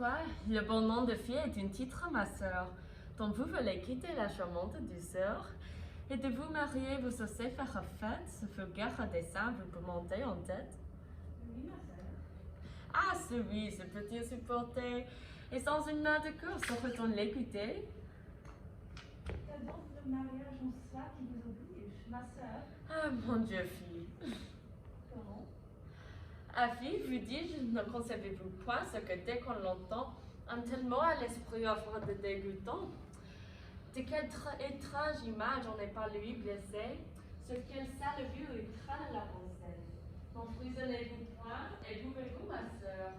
quoi? Le bon nom de fille est un titre, ma sœur. Donc vous voulez quitter la charmante douceur et de vous marier, vous osez faire fête, ce vulgaire dessin vous peut monter en tête. Oui, ma sœur. Ah, celui, ce peut-il supporter? Et sans une main de course, saurait-on l'écouter? C'est donc le mariage en soi qui vous oblige, ma sœur. Ah, mon Dieu, fille. Comment? Ah, fille, vous dis-je, ne concevez-vous point ce que dès qu'on l'entend, un tel mot à l'esprit offre de dégoûtant? De quelle étrange image on n'est pas lui blessé, sur quelle sale vue il craint la pensée. N'emprisonnez-vous point, éprouvez-vous, ma sœur.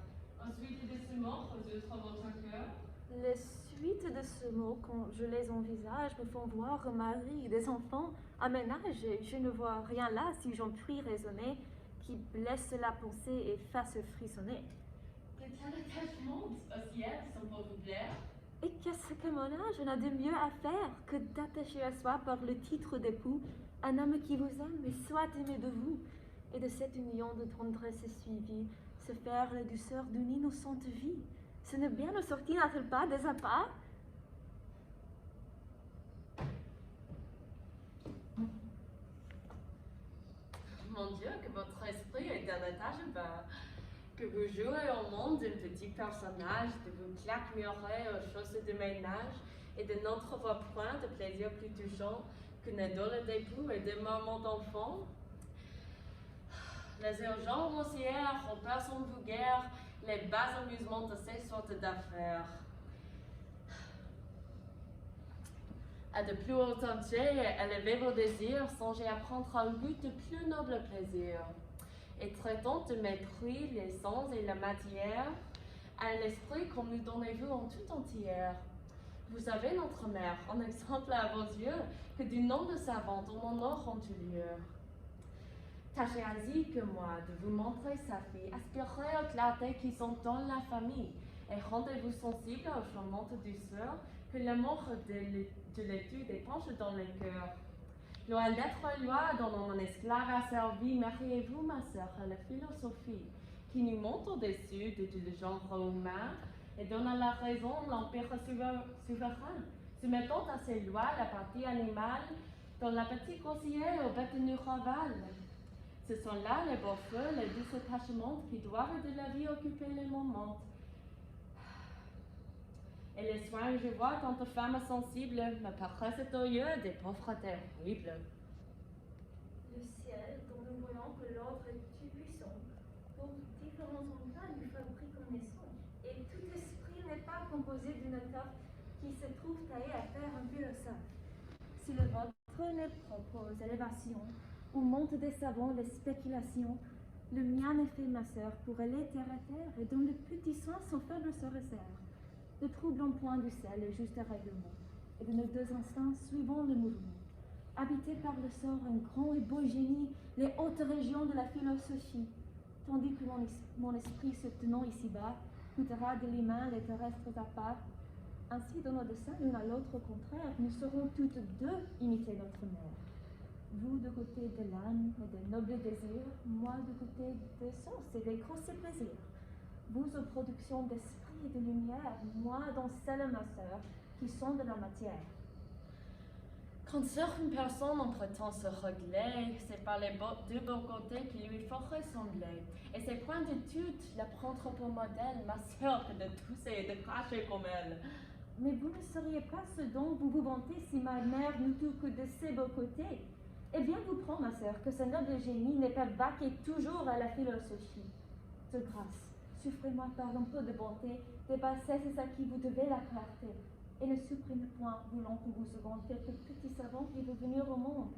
Ensuite de ce mot, résoudre votre cœur. Les suites de ce mot, quand je les envisage, me font voir un mari, des enfants, un ménage, et je ne vois rien là, si j'en puis raisonner, qui blesse la pensée et fasse frissonner. De tels attachements au ciel sont pour vous plaire. Et qu'est-ce que mon âge n'a de mieux à faire que d'attacher à soi par le titre d'époux un homme qui vous aime et soit aimé de vous, et de cette union de tendresse suivie, se faire la douceur d'une innocente vie. Ce n'est bien sorti, n'a-t-il pas, des appâts? Mon Dieu, que votre esprit est d'un étage bas, que vous jouez au monde d'un petit personnage, de vous claquemurez aux choses de ménage, et de n'entrevoir point de plaisir plus touchant qu'une idole d'époux et de moments d'enfant. Les urgences roncières, aux personnes vulgaires, les bas amusements de ces sortes d'affaires. À de plus hauts objets, élevez vos désirs, songez à prendre un but de plus noble plaisir. Et traitant de mépris les sens et la matière, à l'esprit comme nous donnez-vous en tout entière. Vous savez, notre mère, en exemple à vos yeux, que du nom de savante au mon or en tout lieu. Tâchez ainsi que moi de vous montrer sa fille, aspirez aux clartés qui sont dans la famille, et rendez-vous sensible aux charmantes douceurs que l'amour de l'étude épanche dans le cœur. Loin d'être loi dont mon esclave a servi, mariez-vous, ma sœur, à la philosophie, qui nous monte au-dessus de tout le genre humain et donne à la raison l'empire souverain, soumettant à ses lois la partie animale dont l'appétit grossier aux bêtes nous ravale. Ce sont là les beaux feux, les douces attachements qui doivent de la vie occuper les moments. Et les soins que je vois tant de femmes sensibles me paraissent au lieu des pauvretés horribles. Le ciel, dont nous voyons que l'ordre est tout puissant, pour différents endroits nous fabrique connaissance. Et tout esprit n'est pas composé d'une étoffe qui se trouve taillée à faire un philosophe. Si le vôtre ne propose élévation, où montent des savants les spéculations, le mien est fait, ma sœur, pour aller terre à terre, et dont le petit soin sans faible se resserre. Ne troublons point du ciel le juste règlement, et de nos deux instincts suivons le mouvement. Habité par le sort un grand et beau génie, les hautes régions de la philosophie, tandis que mon esprit se tenant ici-bas, goûtera de l'humain les terrestres à part. Ainsi, dans nos desseins, l'une à l'autre au contraire, nous saurons toutes deux imiter notre mère. Vous de côté de l'âme et des nobles désirs, moi de côté des sens et des grossiers plaisirs. Vous aux productions d'esprit et de lumière, moi dans celles, ma sœur, qui sont de la matière. Quand sur une personne on prétend se régler, c'est par les deux beaux côtés qui lui faut ressembler. Et c'est point d'étude la prendre pour modèle, ma sœur, que de tousser et de cracher comme elle. Mais vous ne seriez pas ce dont vous vous vantez si ma mère n'eût tout que de ces beaux côtés. Eh bien, vous prends, ma sœur, que ce noble génie n'est pas vaqué toujours à la philosophie. De grâce, souffrez-moi par un peu de bonté, des bassesses à qui vous devez la clarté, et ne supprimez point, voulant que vous seconde quelques petits savants qui vont venir au monde.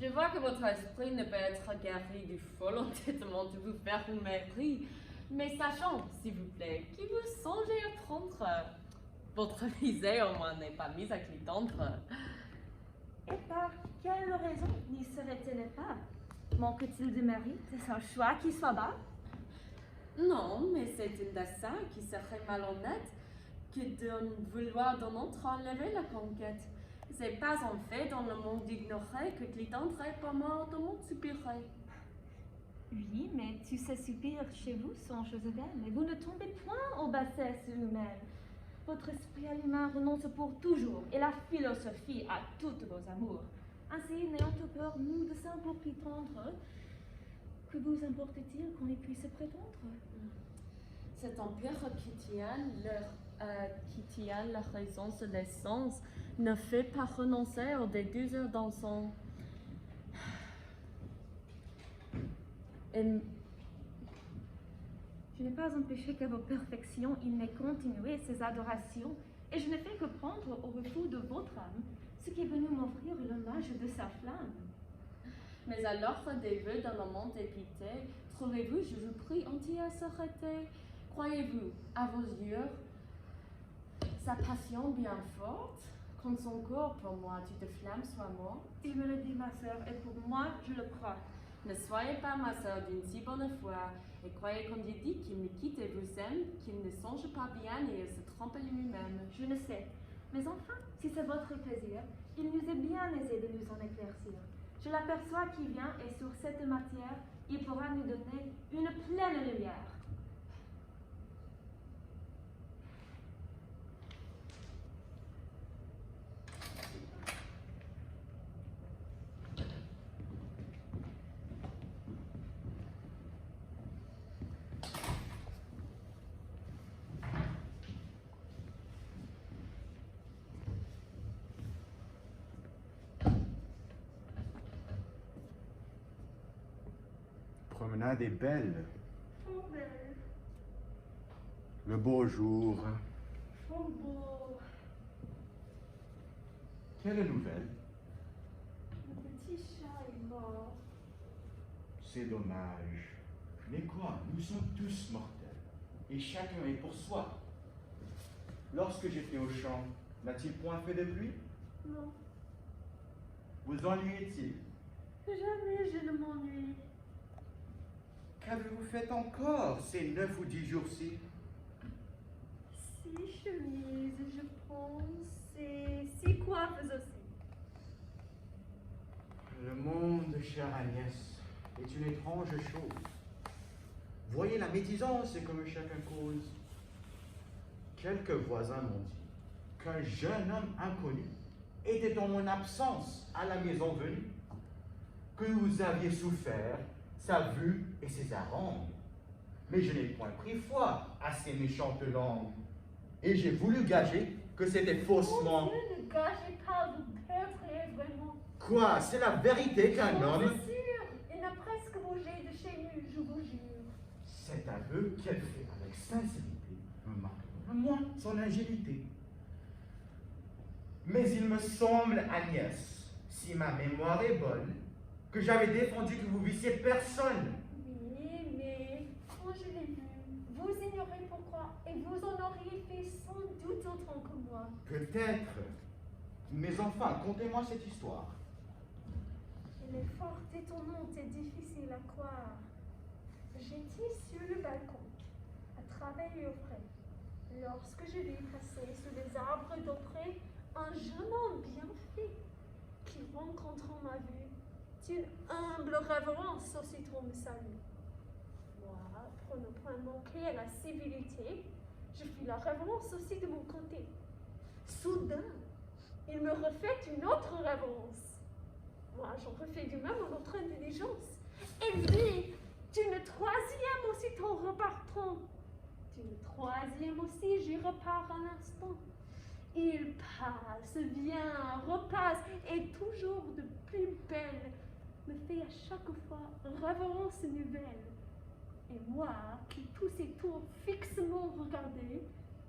Je vois que votre esprit ne peut être guéri du fol entêtement de vous faire un mépris, mais sachant, s'il vous plaît, qui vous songez à prendre. Votre visée au moins n'est pas mise à clitendre. Et par quelle raison n'y serait-il pas? Manque-t-il de mérite? Est-ce un choix qui soit bas? Non, mais c'est un dessein qui serait malhonnête que de vouloir d'un autre enlever la conquête. C'est pas en fait dans le monde ignoré que Clitandre est pas mort au monde soupiré. Oui, mais tu sais subir chez vous sans chose vaine, et vous ne tombez point aux bassesses humaines. Votre esprit à l'humain renonce pour toujours, et la philosophie à toutes vos amours. Ainsi, n'ayant peur, nous, de simples prétendre, que vous importe-t-il qu'on les puisse prétendre? Cet empire qui tient la raison sur les sens ne fait pas renoncer aux des 12 heures d'encens. Je n'ai pas empêché qu'à vos perfections il n'ait continué ses adorations, et je ne fais que prendre au refus de votre âme ce qui est venu m'offrir l'hommage de sa flamme. Mais à l'offre des vœux d'un amant dépité, trouvez-vous, je vous prie, entière s'arrêter? Croyez-vous, à vos yeux, sa passion bien forte, quand son corps pour moi, tu te flammes, soit mort? Il me le dit, ma sœur, et pour moi, je le crois. Ne soyez pas, ma sœur, d'une si bonne foi, et croyez quand il dit qu'il me quitte et vous aime, qu'il ne songe pas bien et il se trompe lui-même. Je ne sais, mais enfin, si c'est votre plaisir, il nous est bien aisé de nous en éclaircir. Je l'aperçois qui vient, et sur cette matière, il pourra nous donner une pleine lumière. Promenade est belle. Trop belle, Le beau jour. trop beau. Quelle nouvelle? Le petit chat est mort. C'est dommage. Mais quoi? Nous sommes tous mortels. Et chacun est pour soi. Lorsque j'étais au champ, n'a-t-il point fait de pluie? Non, Vous ennuyait-il? jamais je ne m'ennuie. Qu'avez-vous fait encore ces 9 ou 10 jours-ci? 6 chemises, je pense, et 6 coiffes aussi. Le monde, chère Agnès, est une étrange chose. Voyez la médisance que chacun cause. Quelques voisins m'ont dit qu'un jeune homme inconnu était en mon absence à la maison venue, que vous aviez souffert sa vue et ses harangues. Mais je n'ai point pris foi à ces méchantes langues, et j'ai voulu gager que c'était faussement. Mon Dieu, ne gâchez pas, vous perdrez vraiment. Quoi? C'est la vérité qu'un homme... C'est sûr, il n'a presque bougé de chez nous, je vous jure. Cet aveu qu'elle fait avec sincérité me marque à moi son ingénuité. Mais il me semble, Agnès, si ma mémoire est bonne, que j'avais défendu que vous vissiez personne. Oui, mais quand je l'ai vu, vous ignorez pourquoi, et vous en auriez fait sans doute autant que moi. Peut-être. Mais enfin, contez-moi cette histoire. Elle est fort étonnante et difficile à croire. J'étais sur le balcon, à travailler au frais, lorsque je vis passer sous les arbres d'auprès un jeune homme bien fait, qui, rencontrant ma vue, d'une humble révérence aussitôt me salue. Moi, pour ne point manquer à la civilité, je fis la révérence aussi de mon côté. Soudain, il me refait une autre révérence. Moi, j'en refais du même en autre intelligence. Et lui, d'une troisième aussitôt repartant. D'une troisième aussi, j'y repars un instant. Il passe, vient, repasse, et toujours de plus belle, me fait à chaque fois révérence nouvelle. Et moi, qui tous ces tours fixement regardais,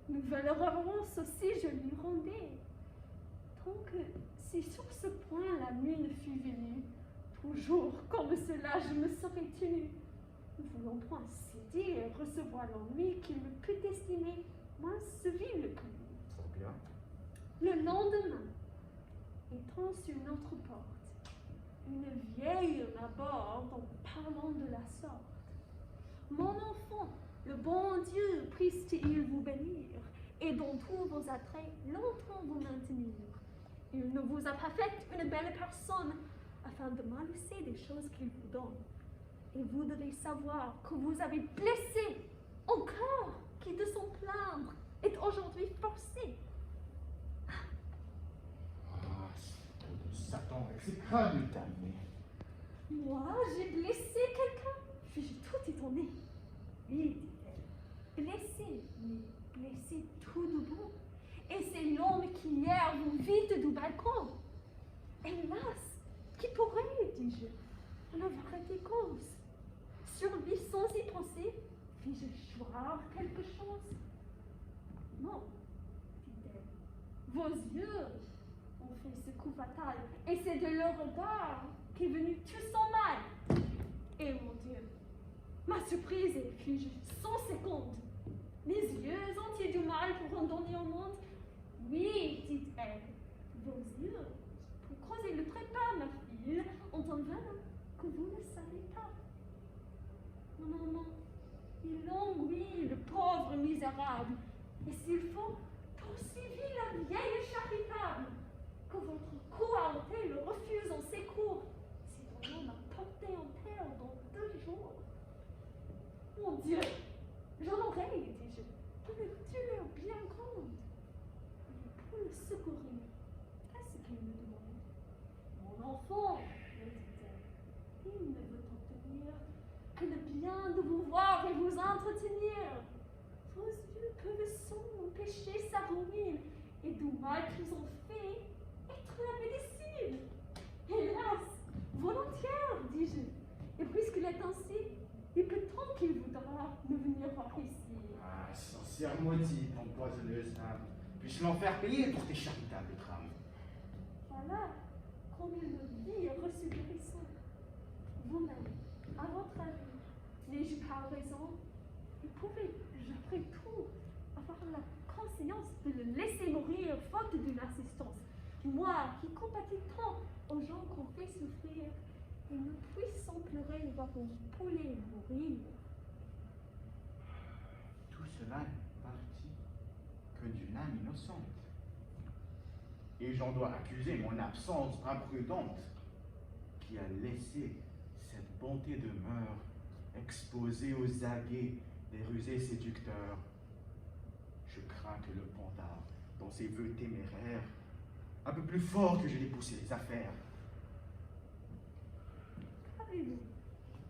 nouvelle révérence aussi je lui rendais. Tant que, si sur ce point la nuit ne fût venue, toujours comme cela je me serais tenue, ne voulant point céder et recevoir l'ennui qu'il me put estimer moins civil que lui. Trop bien. Le lendemain, étant sur notre porte, une vieille m'aborde en parlant de la sorte. Mon enfant, le bon Dieu puisse-t-il vous bénir, et dans tous vos attraits longtemps vous maintenir. Il ne vous a pas fait une belle personne, afin de m'alucer des choses qu'il vous donne. et voudrait savoir que vous avez blessé un cœur qui, de son plaindre, est aujourd'hui forcé. Ah, c'est de Satan, exécrable damné. Moi, j'ai blessé quelqu'un? Suis-je tout étonnée? Oui, dit-elle, blessé, mais blessé tout debout. Et c'est l'homme qui hier vous vide du balcon. Hélas, qui pourrait, dis-je, en avoir été cause? Sur lui, sans y penser, fis-je choir quelque chose? Non, dit-elle, vos yeux ont fait ce coup fatal, et c'est de leur regard qu'est venu tout son mal. Et mon Dieu, ma surprise est, fis-je, 100 secondes. Mes yeux ont-ils du mal pour en donner au monde? Oui, dit-elle, vos yeux, pour creuser le trépas, ma fille, ont un venin que vous ne savez pas. Non, non, non, il ennuie le pauvre misérable, et s'il faut, poursuivez la vieille charitable, que votre cohorté le refuse en secours, si ton homme a porté en terre dans 2 jours. Mon Dieu, j'en aurais, dis-je, une douleur bien grande. Mais pour le secourir, qu'est-ce qu'il me demande? Mon enfant, me dit-elle, il ne veut obtenir que le bien de vous voir et vous entretenir. Vos yeux peuvent sans empêcher sa ruine, et du mal qu'ils ont fait être la médecine. Hélas, volontiers, dis-je, et puisqu'il est ainsi, il peut tant qu'il voudra me venir voir ici. Ah, sorcière maudite, empoisonneuse âme, puis-je l'en faire payer pour tes charitables trames? Voilà combien de vies reçues guérison. Vous-même, à votre avis, n'ai-je pas raison? Et pouvais-je, après tout, avoir la conscience de le laisser mourir faute d'une assistance? Moi, qui compatis tant aux gens qu'on fait souffrir, et ne puissant pleurer voir mon poulet mourir. Tout cela n'est parti que d'une âme innocente. Et j'en dois accuser mon absence imprudente qui a laissé cette bonté de mœurs exposée aux aguets des rusés séducteurs. Je crains que le pandard, dans ses vœux téméraires, un peu plus fort que je l'ai poussé les affaires. Qu'avez-vous?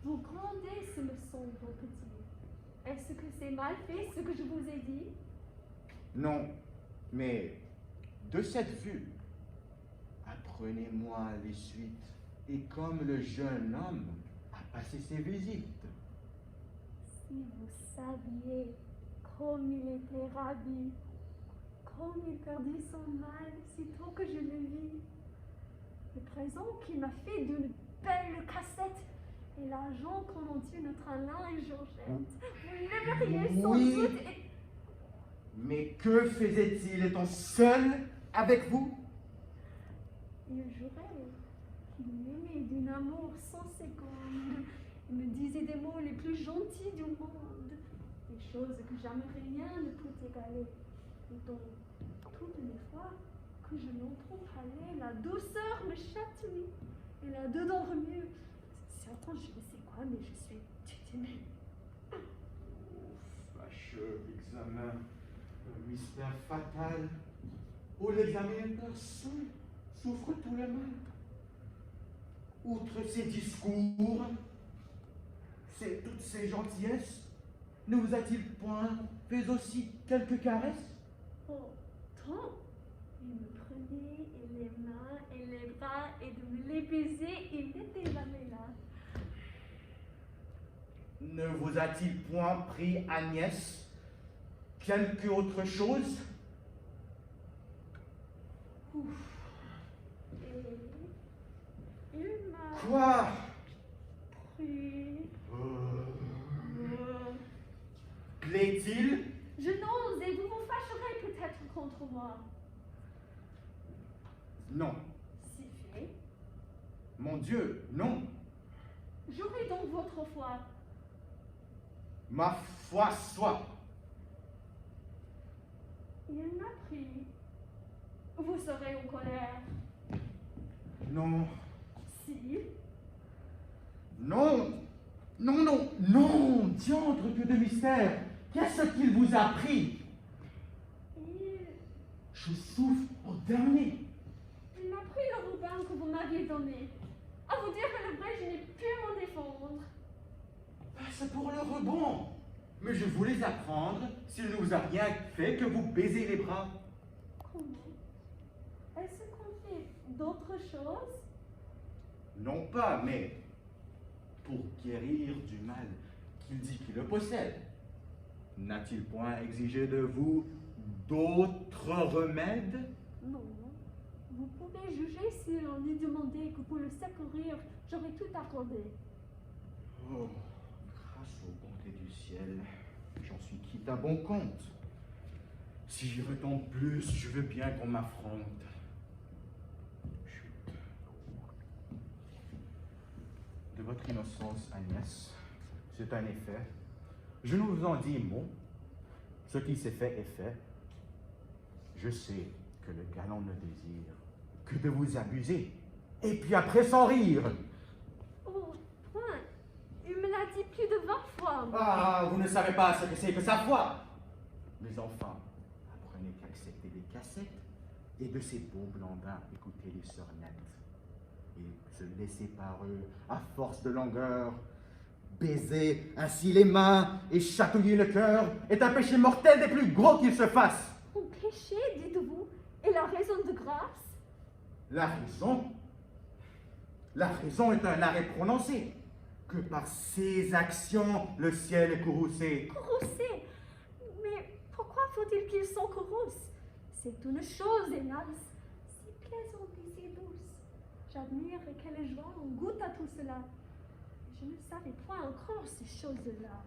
Vous grondez, ce me semble, mon petit. Est-ce que c'est mal fait, ce que je vous ai dit? Non, mais de cette vue, apprenez-moi les suites et comme le jeune homme a passé ses visites. Si vous saviez comme il était ravi, comme il perdit son mal sitôt que je le vis, le présent qu'il m'a fait d'une belle cassette et l'argent qu'on en tue notre Alain et Georgette, vous l'aimeriez sans Oui. doute et... Mais que faisait-il étant seul avec vous? Il jurait qu'il m'aimait d'un amour sans seconde. Il me disait des mots les plus gentils du monde, des choses que jamais rien ne peut égaler, et dont, toutes les fois que je l'entends parler, la douceur me chatouille, et là-dedans remue. Certain, je ne sais quoi, mais je suis toute aimée. Fâcheux examen, un mystère fatal, où l'examinateur seul souffre tout le mal. Outre ses discours, toutes ces gentillesses, ne vous a-t-il point fait aussi quelques caresses? Oh, tant! Il me prenait et les mains et les bras et de me les baiser, il n'était jamais là. Ne vous a-t-il point pris, Agnès, quelque autre chose? Ouf. Et il m'a Quoi? pris. Plaît-il? Je n'ose et vous vous fâcherez peut-être contre moi. Non. Si fait. Mon Dieu, non. J'aurai donc votre foi. Ma foi soit. Il m'a pris. Vous serez en colère. Non. Si. Non. Non, non, non, diantre, que de mystère. Qu'est-ce qu'il vous a pris? Je souffre au dernier. Il m'a pris le ruban que vous m'aviez donné. À vous dire que le vrai, je n'ai pu m'en défendre. C'est pour le rebond. Mais je voulais apprendre s'il ne vous a rien fait que vous baisez les bras. Comment? Est-ce qu'on fait d'autres choses? Non pas, mais pour guérir du mal qu'il dit qu'il le possède. N'a-t-il point exigé de vous d'autres remèdes? Non. Vous pouvez juger si on lui demandait que pour le secourir, j'aurais tout accordé. Oh, grâce aux bontés du ciel, j'en suis quitte à bon compte. Si j'y retombe plus, je veux bien qu'on m'affronte. Chut. De votre innocence, Agnès, c'est un effet. Je ne vous en dis mot. Ce qui s'est fait est fait. Je sais que le galant ne désire que de vous abuser. Et puis après s'en rire. Oh, point. Il me l'a dit plus de 20 fois. Ah, vous ne savez pas ce que c'est que sa foi. Mais enfin, apprenez qu'accepter les cassettes et de ces beaux blandins écouter les sœurs nettes. Et se laisser par eux, à force de longueur, baiser ainsi les mains et chatouiller le cœur est un péché mortel des plus gros qu'il se fasse. Mon péché, dites-vous, est la raison de grâce? La raison? La raison est un arrêt prononcé. Que par ses actions, le ciel est courroucé. Courroucé? Mais pourquoi faut-il qu'ils sont courrouces? C'est une chose, hélas, si plaisante et si douce. J'admire et quelle joie on goûte à tout cela. Je ne savais point encore ces choses-là.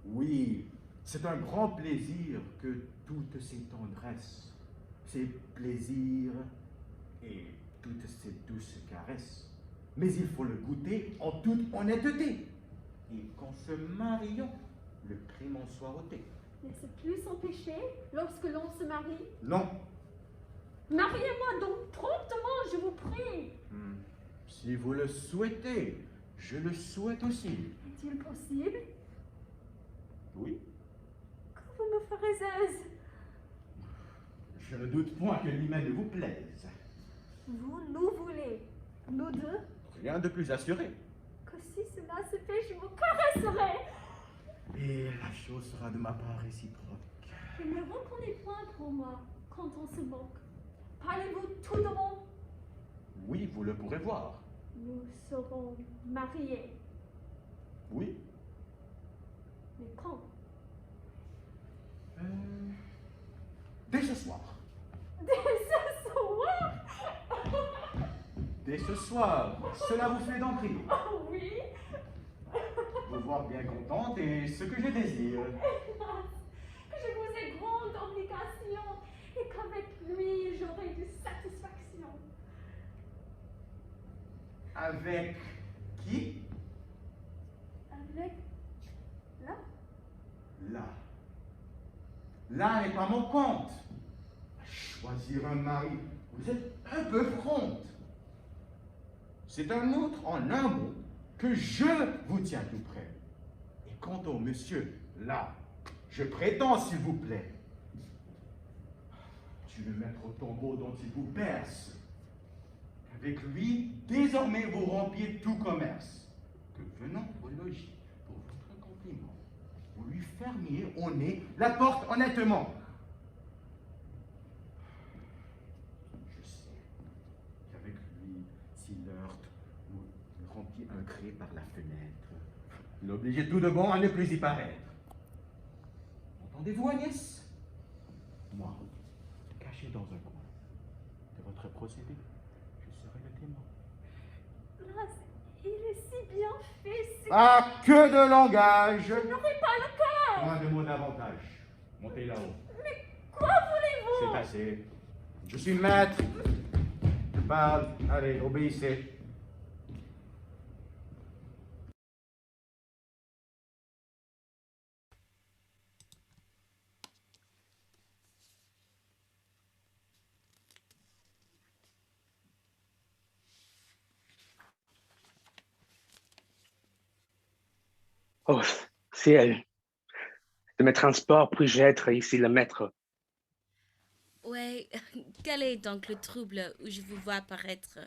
Oui, c'est un grand plaisir que toutes ces tendresses, ces plaisirs et toutes ces douces caresses. Mais il faut le goûter en toute honnêteté. Et qu'en se mariant, le crime en soit ôté. N'est-ce plus son péché lorsque l'on se marie? Non. Mariez-moi donc promptement, je vous prie. Si vous le souhaitez, je le souhaite aussi. Est-il possible Oui. que vous me ferez aise? Je ne doute point que l'hymen ne vous plaise. Vous nous voulez, nous deux? Rien de plus assuré. Que si cela se fait, je vous caresserai. Et la chose sera de ma part réciproque. Je ne reconnais point pour moi quand on se moque. Parlez-vous tout de bon? Oui, vous le pourrez voir. Nous serons mariés. Oui. Mais quand? Dès ce soir. Dès ce soir? Dès ce soir. Cela vous fait d'entrée. Oh oui. Vous voir bien contente est ce que je désire. Hélas, je vous ai grande obligation et qu'avec lui j'aurai de satisfaction. Avec qui? Avec là? Là. Là n'est pas mon compte. Choisir un mari, vous êtes un peu prompte. C'est un autre, en un mot, que je vous tiens tout près. Et quant au monsieur, là, je prétends, s'il vous plaît, tu le mettre au tombeau dont il vous berce. Avec lui, désormais, vous rompiez tout commerce. Que venant au logis pour votre compliment, vous lui fermiez au nez la porte honnêtement. Je sais qu'avec lui, s'il heurte, vous rompiez un cri par la fenêtre. L'obligez tout de bon à ne plus y paraître. Entendez-vous, Agnès? Moi, caché dans un coin de votre procédé, je serai le témoin. Là, il est si bien fait. Ah, que de langage! Je n'aurai pas le cœur. Moins de mots davantage. Montez là-haut. Mais quoi voulez-vous? C'est assez. Je suis maître. Je parle. Allez, obéissez. Oh, ciel, de mes transports, puis-je être ici le maître? Ouais, quel est donc le trouble où je vous vois apparaître?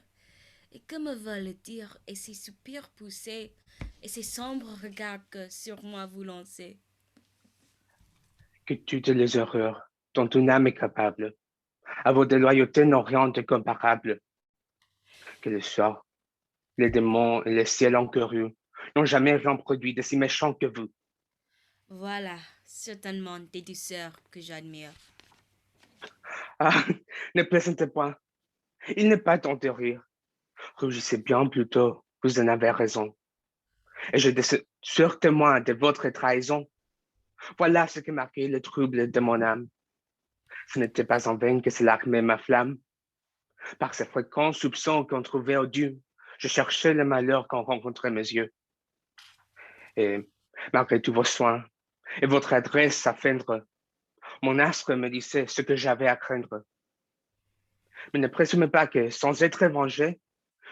Et que me veulent dire et ces soupirs poussés et ces sombres regards que sur moi vous lancez? Que toutes les horreurs dont une âme est capable, à vos déloyautés n'ont rien de comparable. Que le sort, les démons et le ciel encourus n'ont jamais rien produit de si méchant que vous. Voilà, certainement des douceurs que j'admire. Ah, ne plaisantez point, il n'est pas temps de rire. Rougissez bien plutôt, vous en avez raison. Et je suis témoin de votre trahison. Voilà ce qui marquait le trouble de mon âme. Ce n'était pas en vain que cela armait ma flamme. Par ces fréquents soupçons qu'on trouvait odieux, je cherchais le malheur qu'on rencontrait mes yeux. Et malgré tous vos soins et votre adresse à feindre, mon astre me disait ce que j'avais à craindre. Mais ne présumez pas que, sans être vengé,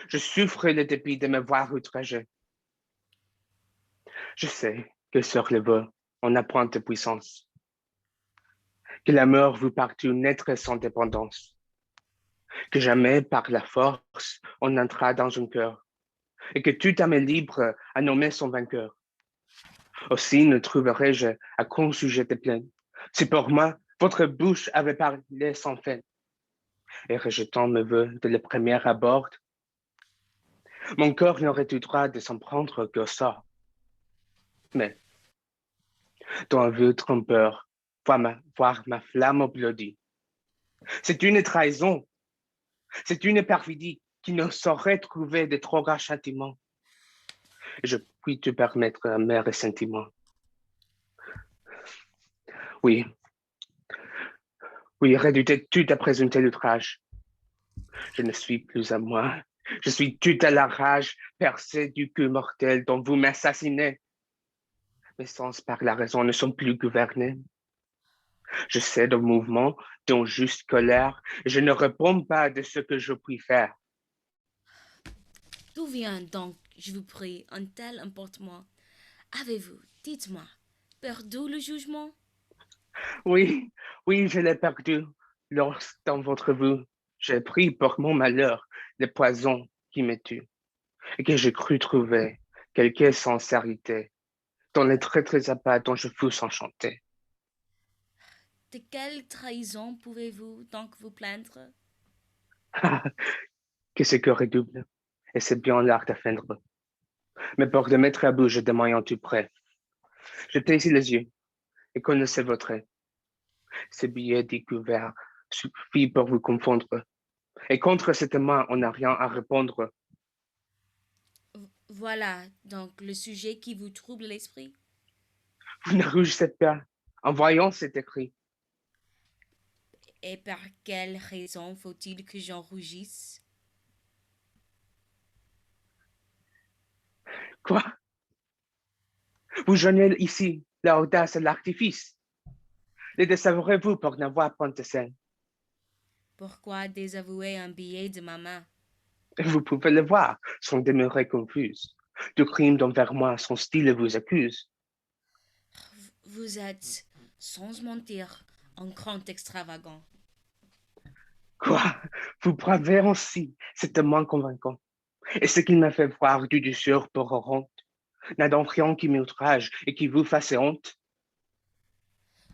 je souffre le dépit de me voir outragé. Je sais que sur le bas, on apprend de puissance, que la mort vous partout naître sans dépendance, que jamais par la force on entra dans un cœur, et que tout âme est libre à nommer son vainqueur. Aussi ne trouverai-je à conjuger des plaintes, si pour moi votre bouche avait parlé sans fin, et rejetant mes voeux de le premier abord, mon corps n'aurait eu droit de s'en prendre qu'au sort. Mais, dans un vœu trompeur, voir ma flamme applaudie, c'est une trahison, c'est une perfidie qui ne saurait trouver de trop grands châtiments. Je puis te permettre mes ressentiments. Oui, oui, redouter tout après un tel outrage. Je ne suis plus à moi. Je suis tout à la rage, percé du cul mortel dont vous m'assassinez. Mes sens par la raison ne sont plus gouvernés. Je cède au mouvement d'une juste colère et je ne réponds pas de ce que je puis faire. D'où vient donc, je vous prie, un tel emportement? Avez-vous, dites-moi, perdu le jugement? Oui, oui, je l'ai perdu lorsque dans votre vue, j'ai pris pour mon malheur le poison qui me tue et que j'ai cru trouver quelque sincérité dans les traîtres appâts dont je fus enchanté. De quelle trahison pouvez-vous donc vous plaindre? Que ce cœur est double, et c'est bien l'art de feindre. Mais pour le mettre à bout, je demande tout prêt. Jetez ici les yeux et connaissez votre trait. Ce billet découvert suffit pour vous confondre. Et contre cette main, on n'a rien à répondre. Voilà donc le sujet qui vous trouble l'esprit. Vous ne rougissez pas en voyant cet écrit. Et par quelle raison faut-il que j'en rougisse? Quoi? Vous joignez ici l'audace et l'artifice. Les désavouerez-vous pour n'avoir point de scène? Pourquoi désavouer un billet de ma main? Vous pouvez le voir, sans demeurer confuse. Du crime dont vers moi son style vous accuse. Vous êtes, sans mentir, un grand extravagant. Quoi? Vous bravez ainsi, c'est tellement convaincant. Et ce qu'il m'a fait voir du douceur pour honte, n'a donc rien qui m'outrage et qui vous fasse honte.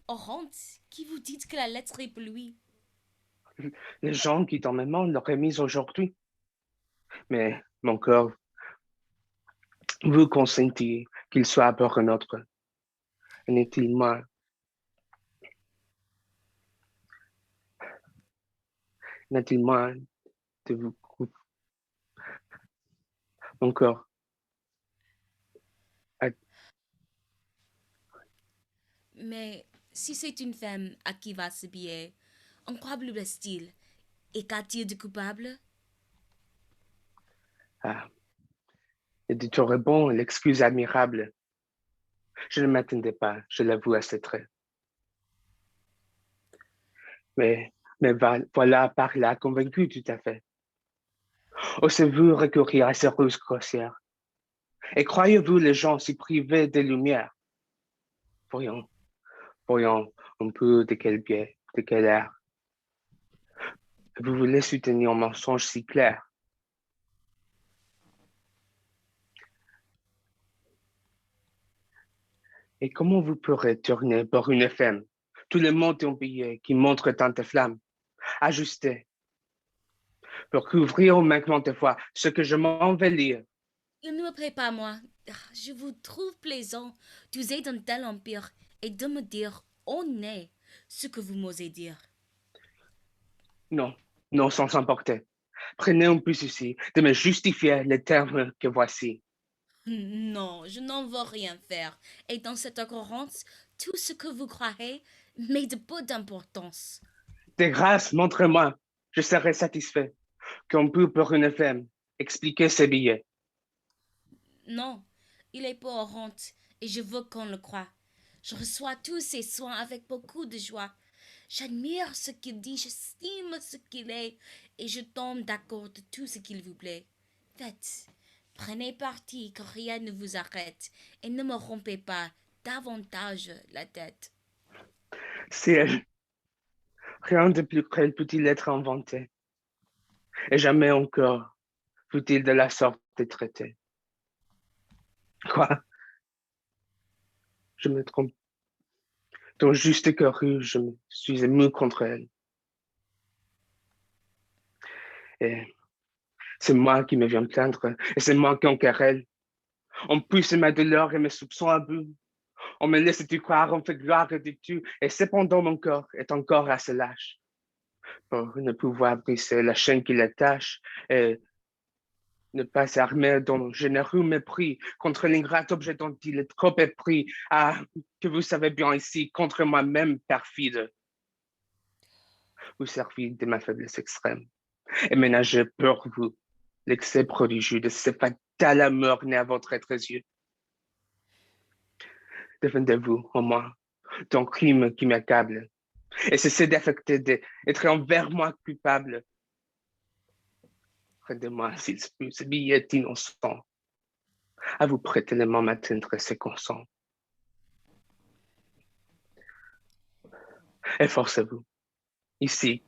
Honte, qui vous dites que la lettre est pour lui? Les gens qui dans mes mains l'auraient mise aujourd'hui. Mais mon cœur, vous consentez qu'il soit pour un autre. N'est-il moins de vous mon corps a... Mais si c'est une femme à qui va ce billet, en quoi blesse-t-il? Et qu'a-t-il de coupable? Ah, et du tout bon, l'excuse admirable. Je ne m'attendais pas, je l'avoue à ce trait. Mais voilà par là convaincu tout à fait. Osez-vous recourir à ces ruses grossières Et croyez-vous les gens si privés de lumière? Voyons, voyons un peu de quel biais, de quel air. Vous voulez soutenir un mensonge si clair? Et comment vous pourrez tourner pour une femme? Tout le monde est oublié qui montre tant de flammes, ajusté, pour couvrir au manquement de foi ce que je m'en vais lire. Il ne me plaît pas, moi. Je vous trouve plaisant d'user d'un tel empire et de me dire au nez ce que vous m'osez dire. Non, non, sans s'emporter. Prenez un peu ceci de me justifier les termes que voici. Non, je n'en veux rien faire. Et dans cette occurrence, tout ce que vous croirez m'est de peu d'importance. De grâce, montrez-moi, je serai satisfait qu'on peut pour une femme expliquer ses billets. Non, il est peu honte et je veux qu'on le croie. Je reçois tous ces soins avec beaucoup de joie. J'admire ce qu'il dit, j'estime ce qu'il est et je tombe d'accord de tout ce qu'il vous plaît. Faites, prenez parti que rien ne vous arrête et ne me rompez pas davantage la tête. C'est elle. Rien de plus cruel peut-il être inventé. Et jamais encore peut-il de la sorte être traité. Quoi? Je me trompe. Dans juste cœur, je me suis ému contre elle. Et c'est moi qui me viens plaindre, et c'est moi qui en querelle. On pousse ma douleur et mes soupçons à bout. On me laisse du croire, on fait gloire du tu, et cependant mon corps est encore assez lâche pour ne pouvoir briser la chaîne qui l'attache et ne pas s'armer d'un généreux mépris contre l'ingrate objet dont il est trop épris. Ah, que vous savez bien ici, contre moi-même perfide. Vous servez de ma faiblesse extrême et ménagez pour vous l'excès prodigieux de ce fatal amour né à votre être yeux. Défendez-vous, au moins, d'un crime qui m'accable et cessez d'affecter d'être envers moi coupable. Rendez-moi, s'il se peut, ce billet innocent. À vous prêter les mains m'atteindre ses consents. Efforcez-vous, ici,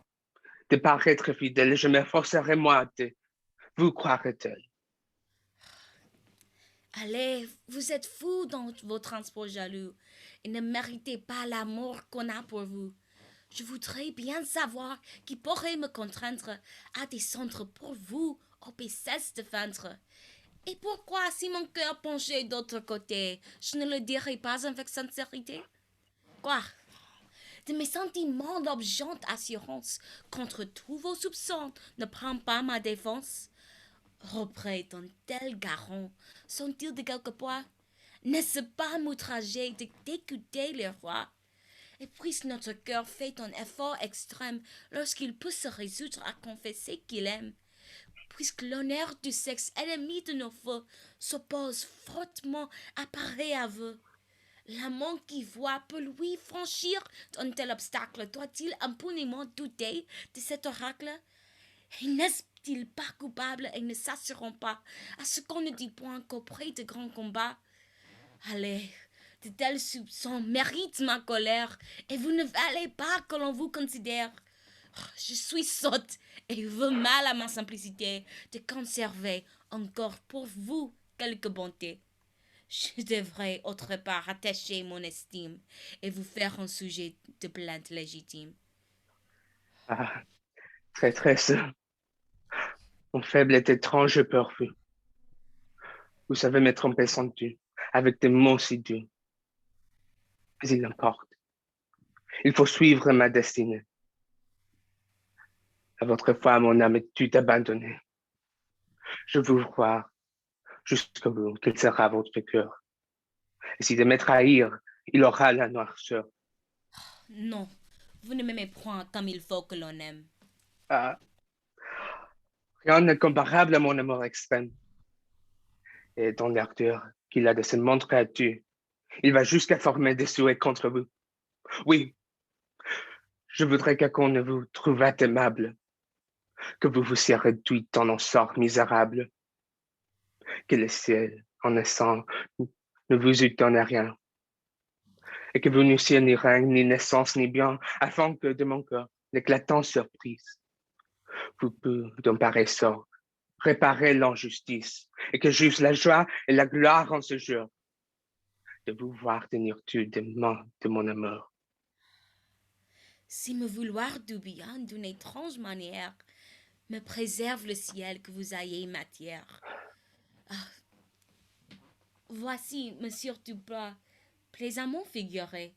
de paraître fidèle, je m'efforcerai moi de vous croire-t-elle. Allez, vous êtes fou dans vos transports jaloux et ne méritez pas l'amour qu'on a pour vous. Je voudrais bien savoir qui pourrait me contraindre à descendre pour vous au baissesse de ventre. Et pourquoi, si mon cœur penchait d'autre côté, je ne le dirais pas avec sincérité? Quoi? De mes sentiments d'objante assurance contre tous vos soupçons ne prend pas ma défense? Auprès d'un tel garant, sont-ils de quelque poids? N'est-ce pas m'outrager d'écouter les rois? Et puisque notre cœur fait un effort extrême lorsqu'il peut se résoudre à confesser qu'il aime, puisque l'honneur du sexe ennemi de nos feux s'oppose fortement à pareil aveu, l'amant qui voit peut lui franchir un tel obstacle. Doit-il impunément douter de cet oracle? Et n'est-il pas coupable et ne s'assurant pas à ce qu'on ne dit point qu'auprès de grands combats? Allez, de tels soupçons méritent ma colère, et vous ne valez pas que l'on vous considère. Je suis sotte et veux mal à ma simplicité de conserver encore pour vous quelque bonté. Je devrais autre part attacher mon estime et vous faire un sujet de plainte légitime. Ah, traîtresse, mon faible et étrange perfus. Vous savez me tromper sans tu, avec des mots si durs. Mais il importe. Il faut suivre ma destinée. À votre foi, mon âme est toute abandonnée. Je veux croire jusqu'au bout qu'il sera votre cœur. Et si de me trahir, il aura la noirceur. Non, vous ne m'aimez point comme il faut que l'on aime. Ah, rien n'est comparable à mon amour extrême. Et dans l'ardeur qu'il a de se montrer à Dieu, il va jusqu'à former des souhaits contre vous. Oui, je voudrais qu'on ne vous trouvât aimable, que vous vous y réduite en un sort misérable, que le ciel en naissant, ne vous eût donné rien, et que vous n'eussiez ni règne, ni naissance, ni bien, afin que de mon cœur, l'éclatante surprise, vous peut d'un pareil sort réparer l'injustice, et que j'eusse la joie et la gloire en ce jour de vous voir tenir tu des mains de mon amour. Si me vouloir du bien d'une étrange manière me préserve le ciel que vous ayez matière. Voici, monsieur Dubois, plaisamment figuré.